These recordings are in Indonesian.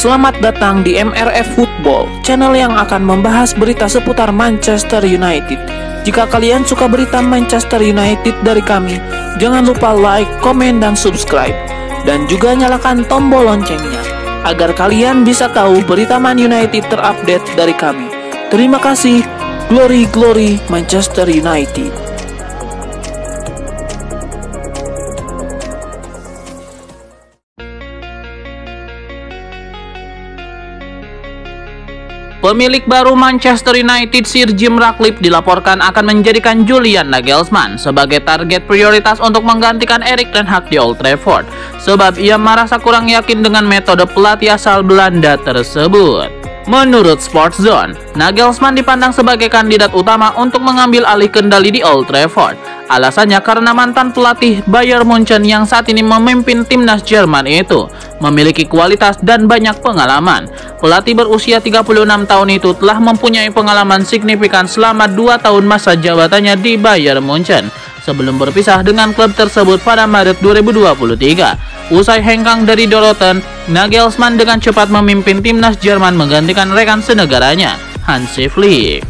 Selamat datang di MRF Football, channel yang akan membahas berita seputar Manchester United. Jika kalian suka berita Manchester United dari kami, jangan lupa like, komen, dan subscribe. Dan juga nyalakan tombol loncengnya, agar kalian bisa tahu berita Man United terupdate dari kami. Terima kasih, Glory Glory Manchester United. Pemilik baru Manchester United, Sir Jim Ratcliffe, dilaporkan akan menjadikan Julian Nagelsmann sebagai target prioritas untuk menggantikan Erik ten Hag di Old Trafford, sebab ia merasa kurang yakin dengan metode pelatih asal Belanda tersebut. Menurut Sports Zone, Nagelsmann dipandang sebagai kandidat utama untuk mengambil alih kendali di Old Trafford. Alasannya karena mantan pelatih Bayern Munchen yang saat ini memimpin timnas Jerman itu memiliki kualitas dan banyak pengalaman. Pelatih berusia 36 tahun itu telah mempunyai pengalaman signifikan selama 2 tahun masa jabatannya di Bayern Munchen sebelum berpisah dengan klub tersebut pada Maret 2023. Usai hengkang dari Dortmund, Nagelsmann dengan cepat memimpin timnas Jerman menggantikan rekan senegaranya, Hansi Flick.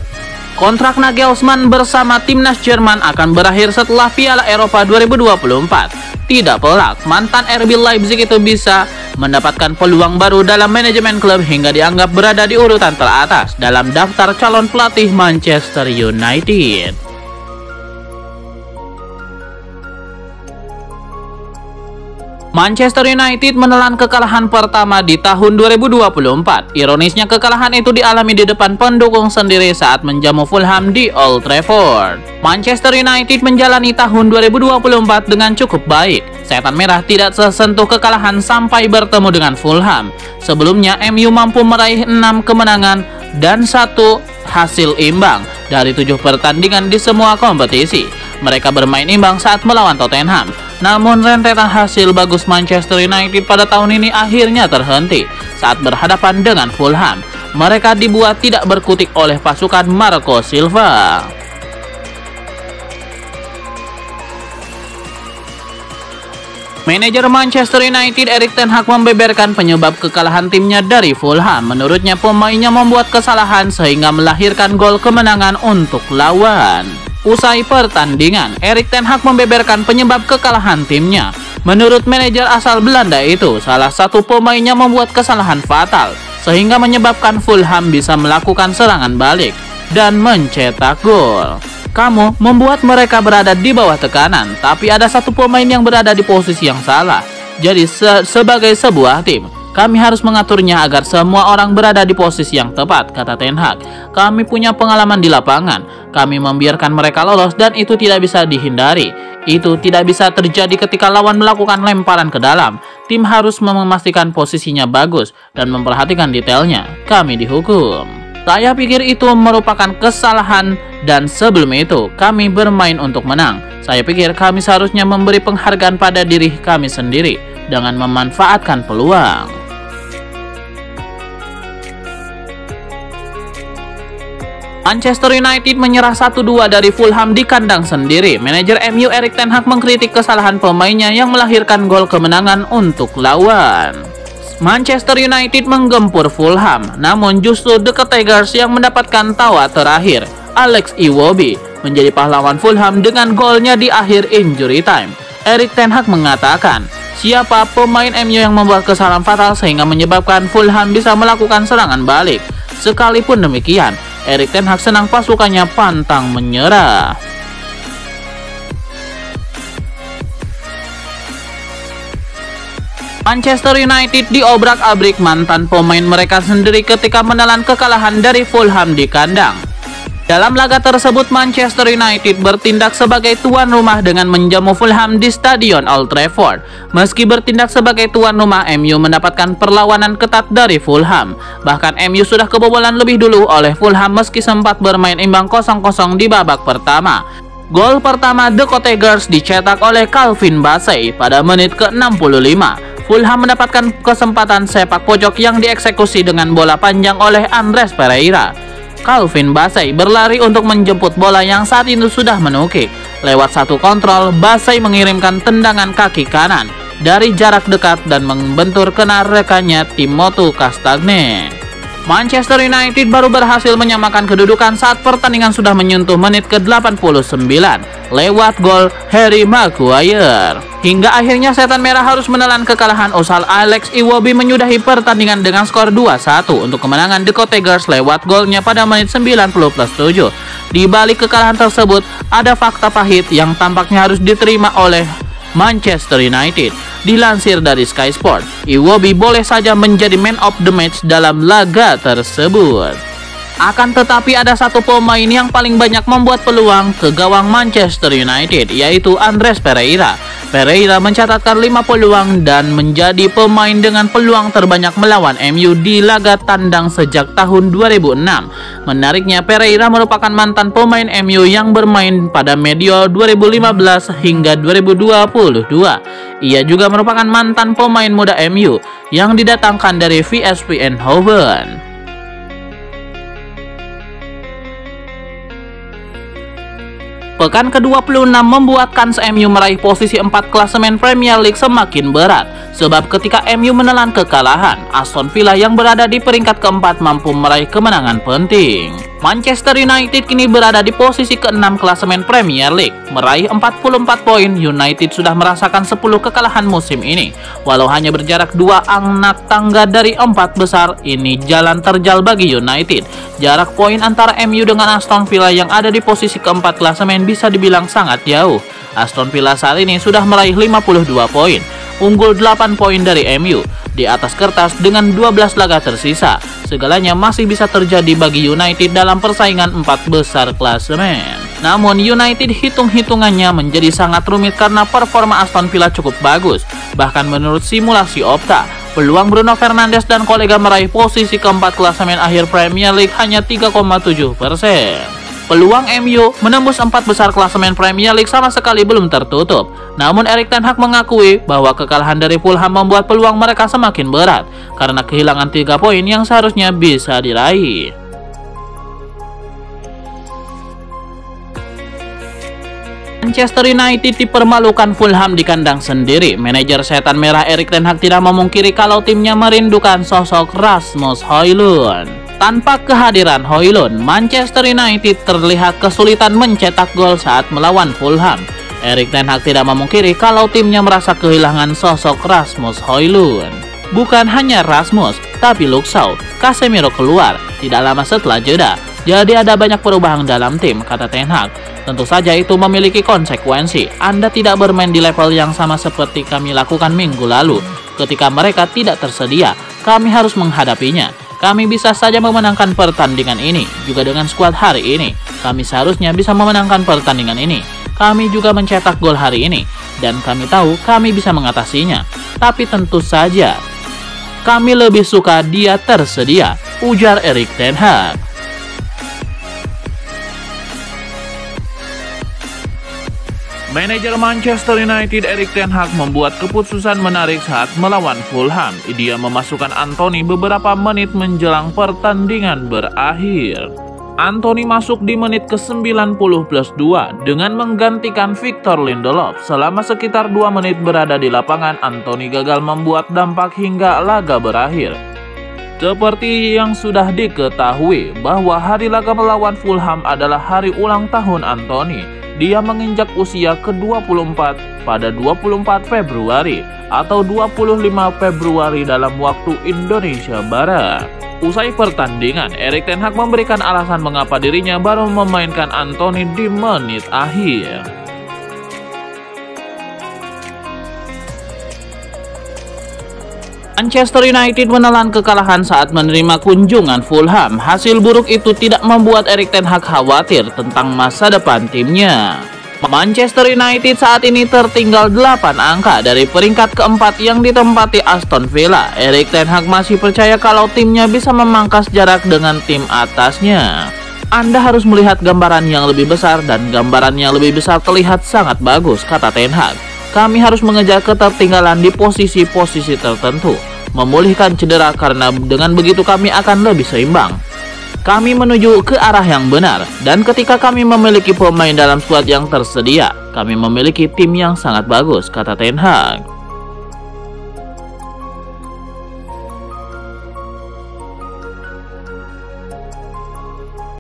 Kontrak Nagelsmann bersama timnas Jerman akan berakhir setelah Piala Eropa 2024. Tidak pelak, mantan RB Leipzig itu bisa mendapatkan peluang baru dalam manajemen klub hingga dianggap berada di urutan teratas dalam daftar calon pelatih Manchester United. Manchester United menelan kekalahan pertama di tahun 2024. Ironisnya, kekalahan itu dialami di depan pendukung sendiri saat menjamu Fulham di Old Trafford. Manchester United menjalani tahun 2024 dengan cukup baik. Setan Merah tidak sesentuh kekalahan sampai bertemu dengan Fulham. Sebelumnya, MU mampu meraih 6 kemenangan dan 1 hasil imbang dari 7 pertandingan di semua kompetisi. Mereka bermain imbang saat melawan Tottenham. Namun rentetan hasil bagus Manchester United pada tahun ini akhirnya terhenti saat berhadapan dengan Fulham. Mereka dibuat tidak berkutik oleh pasukan Marco Silva. Manajer Manchester United Erik ten Hag membeberkan penyebab kekalahan timnya dari Fulham. Menurutnya, pemainnya membuat kesalahan sehingga melahirkan gol kemenangan untuk lawan. Usai pertandingan, Erik ten Hag membeberkan penyebab kekalahan timnya. Menurut manajer asal Belanda itu, salah satu pemainnya membuat kesalahan fatal sehingga menyebabkan Fulham bisa melakukan serangan balik dan mencetak gol. Kamu membuat mereka berada di bawah tekanan, tapi ada satu pemain yang berada di posisi yang salah. Jadi sebagai sebuah tim, kami harus mengaturnya agar semua orang berada di posisi yang tepat, kata ten Hag. Kami punya pengalaman di lapangan. Kami membiarkan mereka lolos dan itu tidak bisa dihindari. Itu tidak bisa terjadi ketika lawan melakukan lemparan ke dalam. Tim harus memastikan posisinya bagus dan memperhatikan detailnya. Kami dihukum. Saya pikir itu merupakan kesalahan dan sebelum itu kami bermain untuk menang. Saya pikir kami seharusnya memberi penghargaan pada diri kami sendiri dengan memanfaatkan peluang. Manchester United menyerah 1-2 dari Fulham di kandang sendiri. Manajer MU Erik ten Hag mengkritik kesalahan pemainnya yang melahirkan gol kemenangan untuk lawan. Manchester United menggempur Fulham, namun justru The Tigers yang mendapatkan tawa terakhir. Alex Iwobi menjadi pahlawan Fulham dengan golnya di akhir injury time. Erik ten Hag mengatakan, siapa pemain MU yang membuat kesalahan fatal sehingga menyebabkan Fulham bisa melakukan serangan balik. Sekalipun demikian, Erik ten Hag senang pasukannya pantang menyerah. Manchester United diobrak-abrik mantan pemain mereka sendiri ketika menelan kekalahan dari Fulham di kandang. Dalam laga tersebut, Manchester United bertindak sebagai tuan rumah dengan menjamu Fulham di Stadion Old Trafford. Meski bertindak sebagai tuan rumah, MU mendapatkan perlawanan ketat dari Fulham. Bahkan MU sudah kebobolan lebih dulu oleh Fulham meski sempat bermain imbang 0-0 di babak pertama. Gol pertama The Tigers dicetak oleh Calvin Bassey pada menit ke-65. Fulham mendapatkan kesempatan sepak pojok yang dieksekusi dengan bola panjang oleh Andres Pereira. Calvin Bassey berlari untuk menjemput bola yang saat itu sudah menukik. Lewat satu kontrol, Bassey mengirimkan tendangan kaki kanan. dari jarak dekat dan membentur kena rekannya Timothée Castagne. Manchester United baru berhasil menyamakan kedudukan saat pertandingan sudah menyentuh menit ke-89 lewat gol Harry Maguire. Hingga akhirnya Setan Merah harus menelan kekalahan usai Alex Iwobi menyudahi pertandingan dengan skor 2-1 untuk kemenangan The Cottagers lewat golnya pada menit 90+7. Di balik kekalahan tersebut, ada fakta pahit yang tampaknya harus diterima oleh Manchester United. Dilansir dari Sky Sport, Iwobi boleh saja menjadi man of the match dalam laga tersebut. Akan tetapi ada satu pemain yang paling banyak membuat peluang ke gawang Manchester United, yaitu Andreas Pereira. Pereira mencatatkan 5 peluang dan menjadi pemain dengan peluang terbanyak melawan MU di laga tandang sejak tahun 2006. Menariknya, Pereira merupakan mantan pemain MU yang bermain pada medio 2015 hingga 2022. Ia juga merupakan mantan pemain muda MU yang didatangkan dari VSV Eindhoven. Pekan ke-26 membuat kans MU meraih posisi 4 klasemen Premier League semakin berat, sebab ketika MU menelan kekalahan, Aston Villa yang berada di peringkat keempat mampu meraih kemenangan penting. Manchester United kini berada di posisi ke-6 klasemen Premier League, meraih 44 poin. United sudah merasakan 10 kekalahan musim ini, walau hanya berjarak 2 anak tangga dari 4 besar. Ini jalan terjal bagi United. Jarak poin antara MU dengan Aston Villa yang ada di posisi keempat klasemen bisa dibilang sangat jauh. Aston Villa saat ini sudah meraih 52 poin, unggul 8 poin dari MU. Di atas kertas dengan 12 laga tersisa, segalanya masih bisa terjadi bagi United dalam persaingan 4 besar klasemen. Namun United hitung-hitungannya menjadi sangat rumit karena performa Aston Villa cukup bagus. Bahkan menurut simulasi Opta, peluang Bruno Fernandes dan kolega meraih posisi keempat klasemen akhir Premier League hanya 3,7%. Peluang MU menembus 4 besar klasemen Premier League sama sekali belum tertutup. Namun Erik ten Hag mengakui bahwa kekalahan dari Fulham membuat peluang mereka semakin berat karena kehilangan 3 poin yang seharusnya bisa diraih. Manchester United dipermalukan Fulham di kandang sendiri. Manajer Setan Merah Erik ten Hag tidak memungkiri kalau timnya merindukan sosok Rasmus Højlund. Tanpa kehadiran Højlund, Manchester United terlihat kesulitan mencetak gol saat melawan Fulham. Erik ten Hag tidak memungkiri kalau timnya merasa kehilangan sosok Rasmus Højlund. Bukan hanya Rasmus, tapi Luke Shaw, Casemiro keluar tidak lama setelah jeda. Jadi ada banyak perubahan dalam tim, kata ten Hag. Tentu saja itu memiliki konsekuensi. Anda tidak bermain di level yang sama seperti kami lakukan minggu lalu. Ketika mereka tidak tersedia, kami harus menghadapinya. Kami bisa saja memenangkan pertandingan ini. Juga dengan skuad hari ini, kami seharusnya bisa memenangkan pertandingan ini. Kami juga mencetak gol hari ini, dan kami tahu kami bisa mengatasinya. Tapi tentu saja, kami lebih suka dia tersedia, ujar Erik ten Hag. Manajer Manchester United Erik ten Hag membuat keputusan menarik saat melawan Fulham. Dia memasukkan Anthony beberapa menit menjelang pertandingan berakhir. Anthony masuk di menit ke-90+2 dengan menggantikan Victor Lindelof. Selama sekitar 2 menit berada di lapangan, Anthony gagal membuat dampak hingga laga berakhir. Seperti yang sudah diketahui bahwa hari laga melawan Fulham adalah hari ulang tahun Anthony. Dia menginjak usia ke-24 pada 24 Februari atau 25 Februari dalam waktu Indonesia Barat. Usai pertandingan, Erik ten Hag memberikan alasan mengapa dirinya baru memainkan Anthony di menit akhir. Manchester United menelan kekalahan saat menerima kunjungan Fulham. Hasil buruk itu tidak membuat Erik ten Hag khawatir tentang masa depan timnya. Manchester United saat ini tertinggal 8 angka dari peringkat keempat yang ditempati Aston Villa. Erik ten Hag masih percaya kalau timnya bisa memangkas jarak dengan tim atasnya. Anda harus melihat gambaran yang lebih besar, dan gambaran yang lebih besar terlihat sangat bagus, kata ten Hag. Kami harus mengejar ketertinggalan di posisi-posisi tertentu, memulihkan cedera karena dengan begitu kami akan lebih seimbang. Kami menuju ke arah yang benar, dan ketika kami memiliki pemain dalam skuad yang tersedia, kami memiliki tim yang sangat bagus, kata ten Hag.